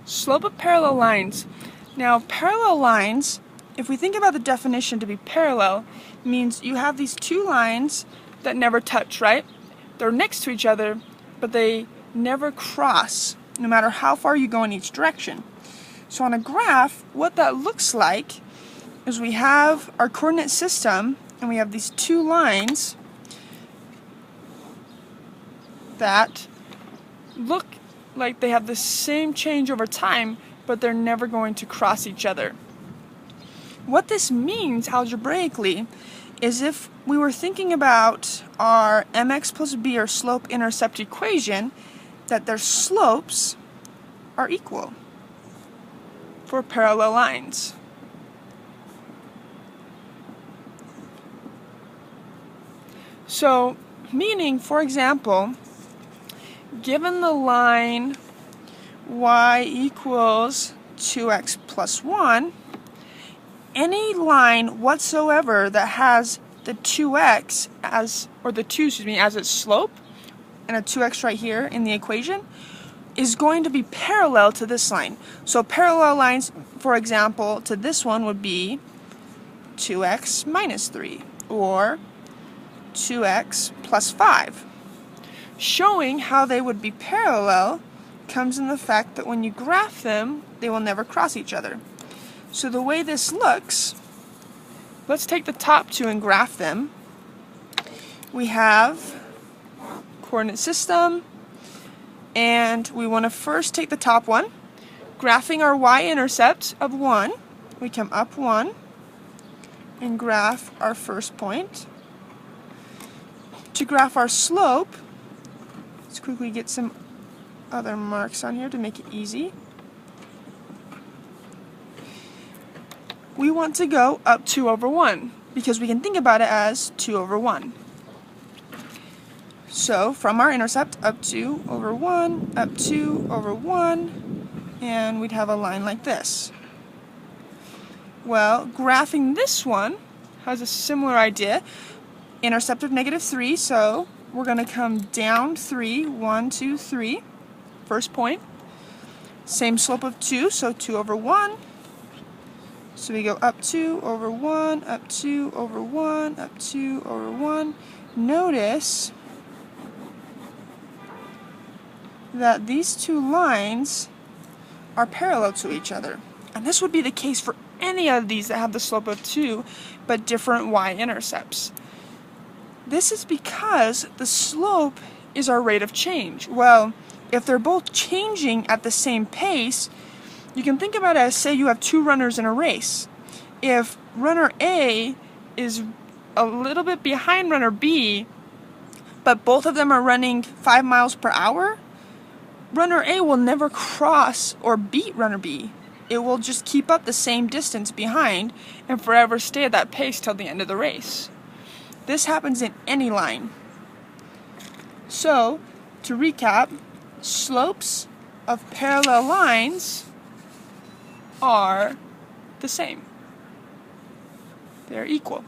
Slope of parallel lines. Now, parallel lines, if we think about the definition to be parallel, means you have these two lines that never touch, right? They're next to each other, but they never cross, no matter how far you go in each direction. So on a graph, what that looks like is we have our coordinate system, and we have these two lines that look like they have the same change over time, but they're never going to cross each other. What this means algebraically is if we were thinking about our mx plus b or slope-intercept equation, that their slopes are equal for parallel lines. So, meaning, for example, given the line y equals 2x plus 1, any line whatsoever that has the 2x as, or the 2, as its slope, and a 2x right here in the equation, is going to be parallel to this line. So parallel lines, for example, to this one would be 2x minus 3, or 2x plus 5. Showing how they would be parallel comes in the fact that when you graph them, they will never cross each other. So the way this looks, let's take the top two and graph them. We have coordinate system, and we want to first take the top one, graphing our y-intercept of 1. We come up 1 and graph our first point. To graph our slope, let's quickly get some other marks on here to make it easy. We want to go up 2 over 1 because we can think about it as 2 over 1. So from our intercept, up 2 over 1, up 2 over 1, and we'd have a line like this. Well, graphing this one has a similar idea. Intercept of -3, so we're going to come down 3, 1, 2, 3, first point. Same slope of 2, so 2 over 1. So we go up 2 over 1, up 2 over 1, up 2 over 1. Notice that these two lines are parallel to each other. And this would be the case for any of these that have the slope of 2, but different y-intercepts. This is because the slope is our rate of change. Well, if they're both changing at the same pace, you can think about it as, say you have two runners in a race. If runner A is a little bit behind runner B, but both of them are running 5 miles per hour, runner A will never cross or beat runner B. It will just keep up the same distance behind and forever stay at that pace till the end of the race. This happens in any line. So, to recap, slopes of parallel lines are the same. They're equal.